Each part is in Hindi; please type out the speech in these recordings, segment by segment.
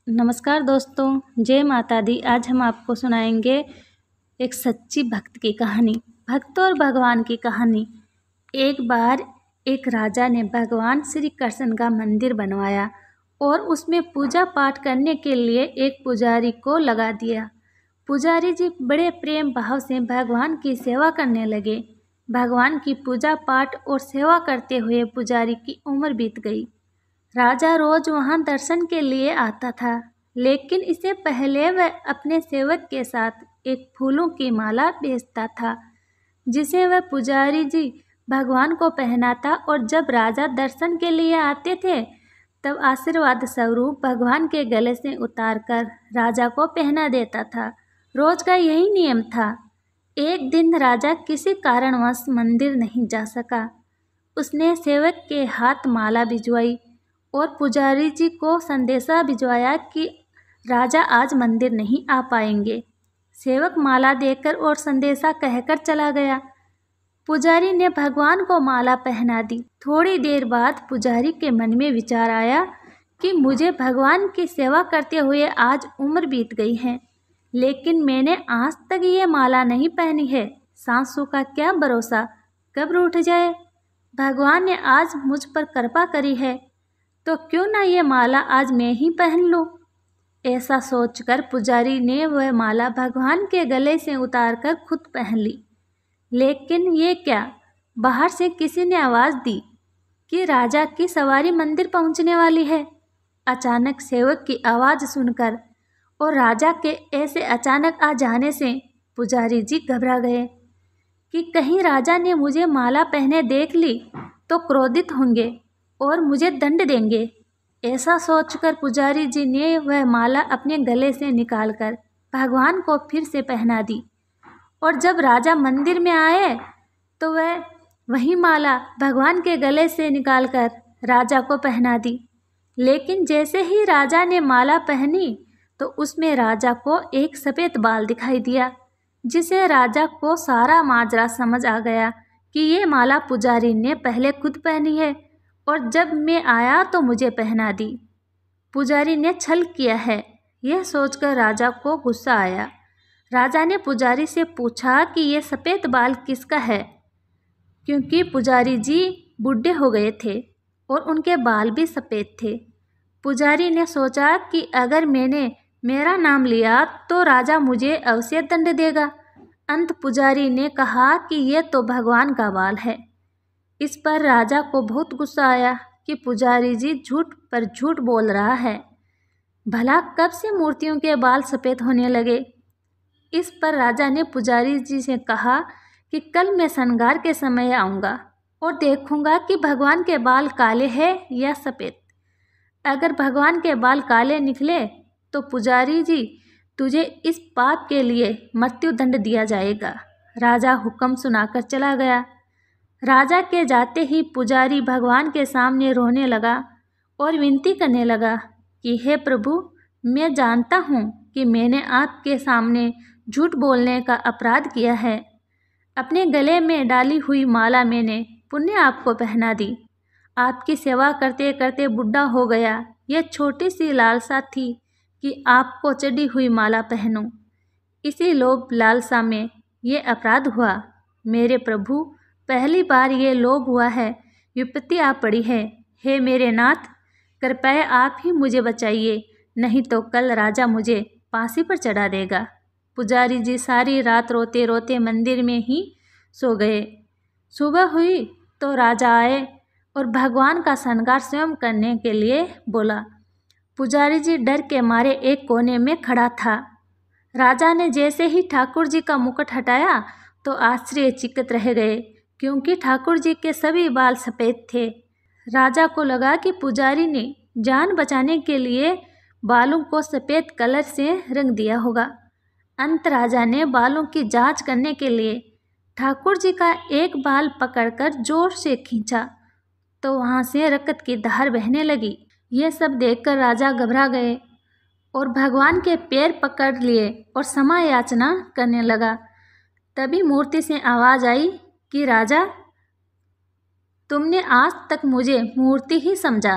नमस्कार दोस्तों, जय माता दी। आज हम आपको सुनाएंगे एक सच्ची भक्त की कहानी, भक्त और भगवान की कहानी। एक बार एक राजा ने भगवान श्री कृष्ण का मंदिर बनवाया और उसमें पूजा पाठ करने के लिए एक पुजारी को लगा दिया। पुजारी जी बड़े प्रेम भाव से भगवान की सेवा करने लगे। भगवान की पूजा पाठ और सेवा करते हुए पुजारी की उम्र बीत गई। राजा रोज वहां दर्शन के लिए आता था, लेकिन इससे पहले वह अपने सेवक के साथ एक फूलों की माला बेचता था, जिसे वह पुजारी जी भगवान को पहनाता और जब राजा दर्शन के लिए आते थे तब आशीर्वाद स्वरूप भगवान के गले से उतारकर राजा को पहना देता था। रोज का यही नियम था। एक दिन राजा किसी कारणवश मंदिर नहीं जा सका। उसने सेवक के हाथ माला भिजवाई और पुजारी जी को संदेशा भिजवाया कि राजा आज मंदिर नहीं आ पाएंगे। सेवक माला देकर और संदेशा कहकर चला गया। पुजारी ने भगवान को माला पहना दी। थोड़ी देर बाद पुजारी के मन में विचार आया कि मुझे भगवान की सेवा करते हुए आज उम्र बीत गई है, लेकिन मैंने आज तक ये माला नहीं पहनी है। सांसों का क्या भरोसा, कब रूठ जाए। भगवान ने आज मुझ पर कृपा करी है, तो क्यों ना ये माला आज मैं ही पहन लूं। ऐसा सोचकर पुजारी ने वह माला भगवान के गले से उतारकर खुद पहन ली। लेकिन ये क्या, बाहर से किसी ने आवाज़ दी कि राजा की सवारी मंदिर पहुंचने वाली है। अचानक सेवक की आवाज़ सुनकर और राजा के ऐसे अचानक आ जाने से पुजारी जी घबरा गए कि कहीं राजा ने मुझे माला पहने देख ली तो क्रोधित होंगे और मुझे दंड देंगे। ऐसा सोचकर पुजारी जी ने वह माला अपने गले से निकालकर भगवान को फिर से पहना दी और जब राजा मंदिर में आए तो वह वही माला भगवान के गले से निकालकर राजा को पहना दी। लेकिन जैसे ही राजा ने माला पहनी तो उसमें राजा को एक सफ़ेद बाल दिखाई दिया, जिसे राजा को सारा माजरा समझ आ गया कि ये माला पुजारी ने पहले खुद पहनी है और जब मैं आया तो मुझे पहना दी। पुजारी ने छल किया है। यह सोचकर राजा को गुस्सा आया। राजा ने पुजारी से पूछा कि यह सफ़ेद बाल किसका है, क्योंकि पुजारी जी बूढ़े हो गए थे और उनके बाल भी सफ़ेद थे। पुजारी ने सोचा कि अगर मैंने मेरा नाम लिया तो राजा मुझे अवश्य दंड देगा। अंत पुजारी ने कहा कि यह तो भगवान का बाल है। इस पर राजा को बहुत गुस्सा आया कि पुजारी जी झूठ पर झूठ बोल रहा है। भला कब से मूर्तियों के बाल सफ़ेद होने लगे। इस पर राजा ने पुजारी जी से कहा कि कल मैं श्रृंगार के समय आऊँगा और देखूँगा कि भगवान के बाल काले हैं या सफ़ेद। अगर भगवान के बाल काले निकले तो पुजारी जी तुझे इस पाप के लिए मृत्युदंड दिया जाएगा। राजा हुक्म सुनाकर चला गया। राजा के जाते ही पुजारी भगवान के सामने रोने लगा और विनती करने लगा कि हे प्रभु, मैं जानता हूँ कि मैंने आपके सामने झूठ बोलने का अपराध किया है। अपने गले में डाली हुई माला मैंने पुण्य आपको पहना दी। आपकी सेवा करते करते बूढ़ा हो गया। यह छोटी सी लालसा थी कि आपको चढ़ी हुई माला पहनूं। इसी लोभ लालसा में ये अपराध हुआ। मेरे प्रभु, पहली बार ये लोभ हुआ है, विपत्ति आ पड़ी है। हे मेरे नाथ, कृपया आप ही मुझे बचाइए, नहीं तो कल राजा मुझे फांसी पर चढ़ा देगा। पुजारी जी सारी रात रोते रोते मंदिर में ही सो गए। सुबह हुई तो राजा आए और भगवान का श्रृंगार स्वयं करने के लिए बोला। पुजारी जी डर के मारे एक कोने में खड़ा था। राजा ने जैसे ही ठाकुर जी का मुकुट हटाया तो आश्चर्यचकित रह गए, क्योंकि ठाकुर जी के सभी बाल सफ़ेद थे। राजा को लगा कि पुजारी ने जान बचाने के लिए बालों को सफ़ेद कलर से रंग दिया होगा। अंत राजा ने बालों की जांच करने के लिए ठाकुर जी का एक बाल पकड़कर जोर से खींचा तो वहाँ से रक्त की धार बहने लगी। यह सब देखकर राजा घबरा गए और भगवान के पैर पकड़ लिए और क्षमा याचना करने लगा। तभी मूर्ति से आवाज़ आई कि राजा, तुमने आज तक मुझे मूर्ति ही समझा,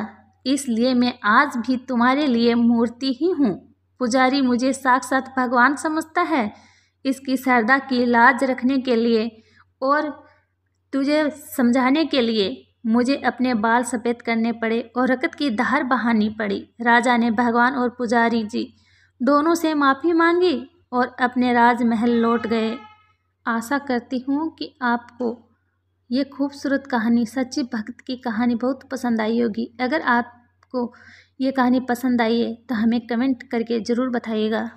इसलिए मैं आज भी तुम्हारे लिए मूर्ति ही हूँ। पुजारी मुझे साक्षात भगवान समझता है। इसकी श्रद्धा की लाज रखने के लिए और तुझे समझाने के लिए मुझे अपने बाल सफ़ेद करने पड़े और रक्त की धार बहानी पड़ी। राजा ने भगवान और पुजारी जी दोनों से माफ़ी मांगी और अपने राजमहल लौट गए। आशा करती हूँ कि आपको ये खूबसूरत कहानी, सच्ची भक्त की कहानी बहुत पसंद आई होगी। अगर आपको ये कहानी पसंद आई है तो हमें कमेंट करके ज़रूर बताइएगा।